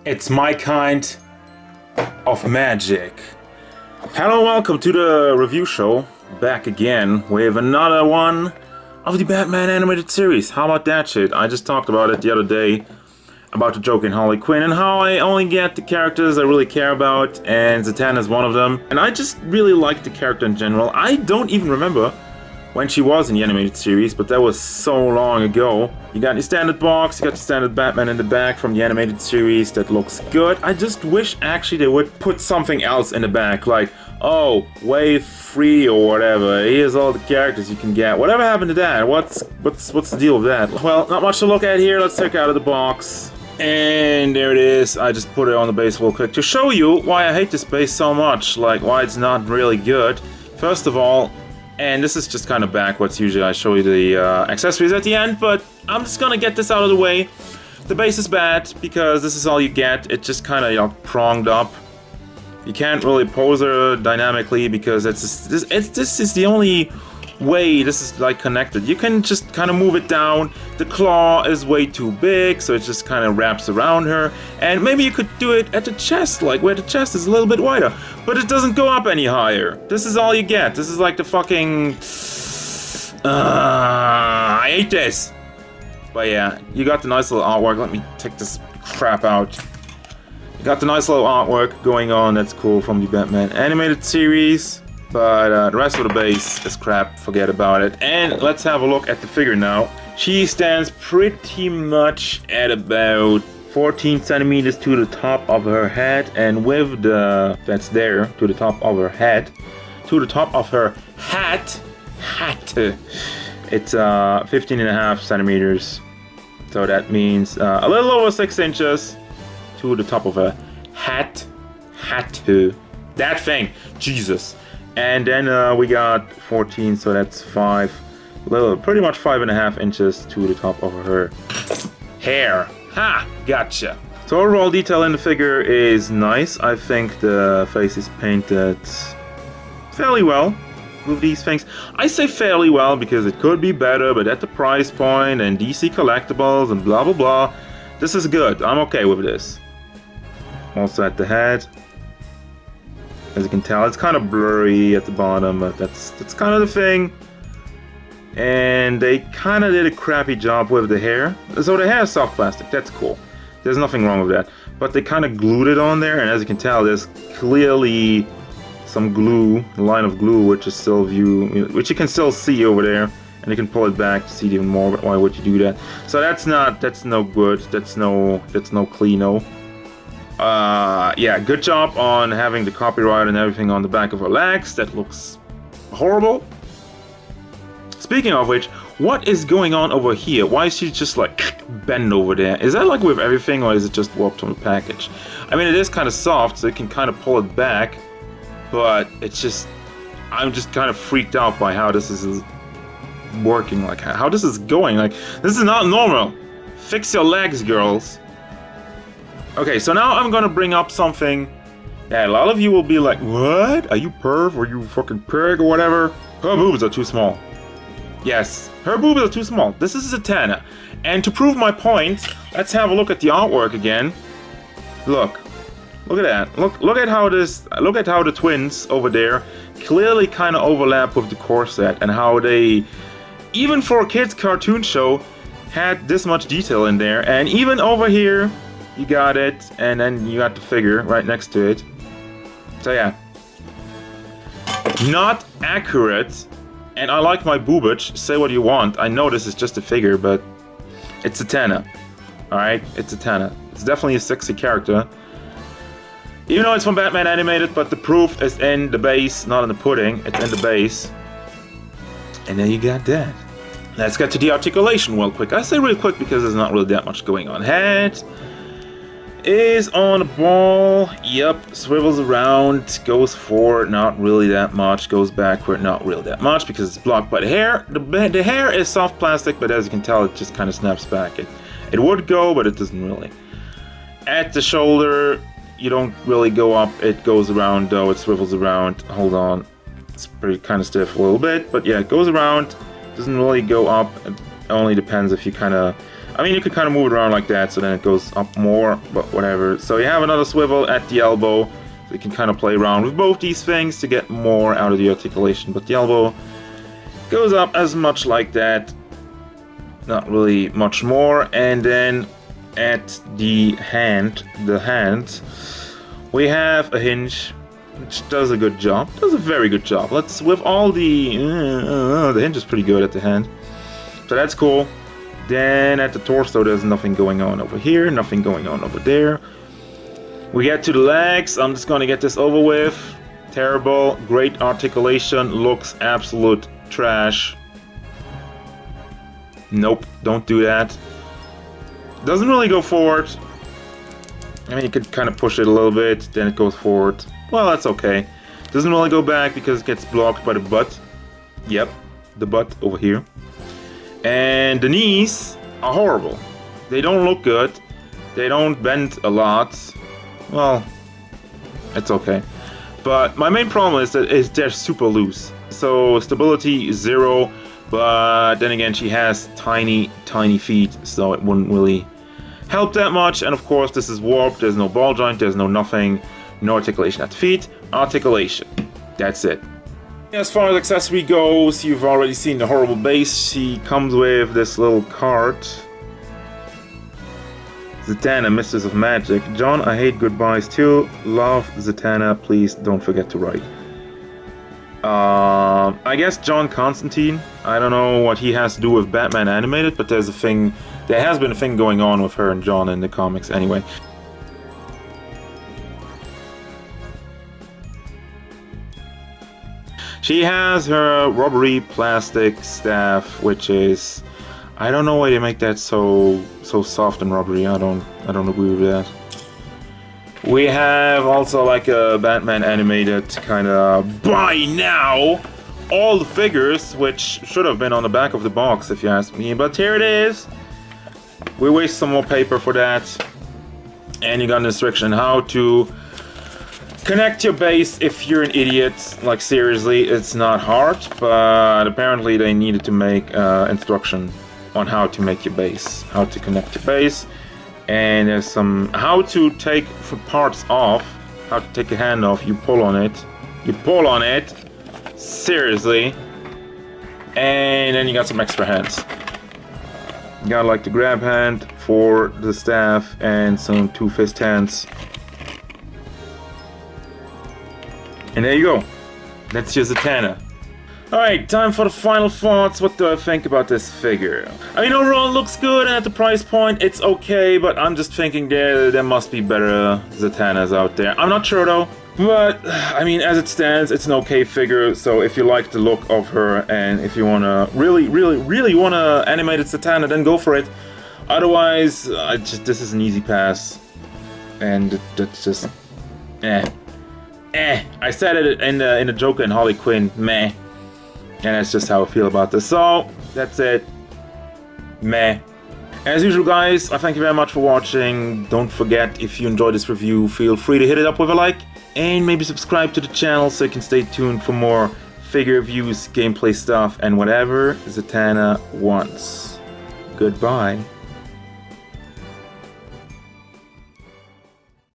It's my kind of magic. Hello, welcome to the review show. Back again with another one of the Batman animated series. How about that shit? I just talked about it the other day. About the Joker and Harley Quinn and how I only get the characters I really care about, and Zatanna is one of them. And I just really like the character in general. I don't even remember when she was in the animated series, but that was so long ago. You got your standard box, you got the standard Batman in the back from the animated series that looks good. I just wish actually they would put something else in the back, like, oh, wave 3 or whatever, here's all the characters you can get. Whatever happened to that? What's the deal with that? Well, not much to look at here, let's take it out of the box. And there it is. I just put it on the base real quick to show you why I hate this base so much, like why it's not really good. First of all, and this is just kind of backwards, usually I show you the accessories at the end, but I'm just gonna get this out of the way. The base is bad because this is all you get. It's just kind of, you know, pronged up. You can't really pose her dynamically because this is the only way this is like connected. You can just kind of move it down. The claw is way too big, so it just kind of wraps around her. And maybe you could do it at the chest, like where the chest is a little bit wider, but it doesn't go up any higher. This is all you get. This is like the fucking I hate this. But yeah, you got the nice little artwork. Let me take this crap out. You got the nice little artwork going on. That's cool from the Batman animated series. But the rest of the base is crap, forget about it. And let's have a look at the figure now. She stands pretty much at about 14 centimeters to the top of her head, and with the, that's there, to the top of her head, to the top of her hat, it's 15 and a half centimeters. So that means a little over 6 inches to the top of her hat, that thing, Jesus. And then we got 14, so that's 5, pretty much 5.5 inches to the top of her hair. Ha! Gotcha. So overall detail in the figure is nice. I think the face is painted fairly well with these things. I say fairly well because it could be better, but at the price point and DC collectibles and blah blah blah, this is good. I'm okay with this. Also at the head. As you can tell, it's kind of blurry at the bottom, but that's kind of the thing. And they kind of did a crappy job with the hair. So the hair is soft plastic, that's cool. There's nothing wrong with that. But they kind of glued it on there, and as you can tell, there's clearly some glue, a line of glue, which is still which you can still see over there. And you can pull it back to see it even more, but why would you do that? So that's no good, that's no cleano. Yeah, good job on having the copyright and everything on the back of her legs. That looks horrible. Speaking of which, what is going on over here? Why is she just like bent over there? Is that like with everything, or is it just warped from the package? I mean, it is kind of soft, so you can kind of pull it back, but it's just, I'm just kind of freaked out by how this is working, like how this is going. Like, this is not normal. Fix your legs, girls. Okay, so now I'm gonna bring up something that a lot of you will be like, what? Are you perv? Or you fucking pig or whatever? Her boobs are too small. Yes, her boobs are too small. This is Zatanna. And to prove my point, let's have a look at the artwork again. Look at that. Look at how the twins over there clearly kind of overlap with the corset, and how they, even for a kids cartoon show, had this much detail in there. And even over here, you got it, and then you got the figure right next to it. So yeah, not accurate. And I like my boobage. Say what you want. I know this is just a figure, but it's Zatanna. Alright, it's Zatanna. It's definitely a sexy character. Even though it's from Batman animated, but the proof is in the base, not in the pudding. It's in the base. And then you got that. Let's get to the articulation real quick. I say real quick because there's not really that much going on. Head is on a ball, yep, swivels around, goes forward, not really that much, goes backward, not really that much, because it's blocked by the hair. The hair is soft plastic, but as you can tell, it just kind of snaps back. It would go, but it doesn't really. At the shoulder, you don't really go up, it goes around though, it swivels around, hold on, it's pretty kind of stiff a little bit, but yeah, it goes around, doesn't really go up, it only depends if you kind of I mean, you could kind of move it around like that, so then it goes up more, but whatever. So you have another swivel at the elbow, so you can kind of play around with both these things to get more out of the articulation. But the elbow goes up as much like that, not really much more. And then at the hand, we have a hinge, which does a good job. Does a very good job. Let's, with all the hinge is pretty good at the hand. So that's cool. Then at the torso, there's nothing going on over here, nothing going on over there. We get to the legs. I'm just gonna get this over with. Terrible. Great articulation. Looks absolute trash. Nope, don't do that. Doesn't really go forward. I mean, you could kind of push it a little bit, then it goes forward. Well, that's okay. Doesn't really go back because it gets blocked by the butt. Yep, the butt over here. And the knees are horrible. They don't look good. They don't bend a lot. Well, it's okay. But my main problem is that they're super loose. So stability is 0, but then again, she has tiny feet, so it wouldn't really help that much. And of course, this is warped. There's no ball joint. There's no nothing. No articulation at the feet. Articulation. That's it. As far as accessory goes, you've already seen the horrible base. She comes with this little cart. Zatanna, Mistress of Magic. John, I hate goodbyes too. Love, Zatanna. Please don't forget to write. I guess John Constantine. I don't know what he has to do with Batman Animated, but there's a thing. There has been a thing going on with her and John in the comics anyway. She has her rubbery plastic staff, which is, I don't know why they make that so soft and rubbery. I don't agree with that. We have also like a Batman animated kind of buy now all the figures, which should have been on the back of the box if you ask me. But here it is. We waste some more paper for that, and you got an instruction how to connect your base if you're an idiot. Like seriously, it's not hard, but apparently they needed to make instruction on how to make your base, how to connect your base, and there's some how to take parts off, how to take a hand off. You pull on it, seriously, and then you got some extra hands. You got like the grab hand for the staff and some 2 fist hands. And there you go. That's your Zatanna. Alright, time for the final thoughts. What do I think about this figure? I mean, overall it looks good, and at the price point it's okay, but I'm just thinking there must be better Zatannas out there. I'm not sure though. But, I mean, as it stands, it's an okay figure, so if you like the look of her, and if you wanna really wanna animated Zatanna, then go for it. Otherwise, this is an easy pass. And that's just, I said it in the Joker and Harley Quinn, meh. And that's just how I feel about this. So, that's it. Meh. As usual, guys, I thank you very much for watching. Don't forget, if you enjoyed this review, feel free to hit it up with a like. And maybe subscribe to the channel so you can stay tuned for more figure reviews, gameplay stuff, and whatever Zatanna wants. Goodbye.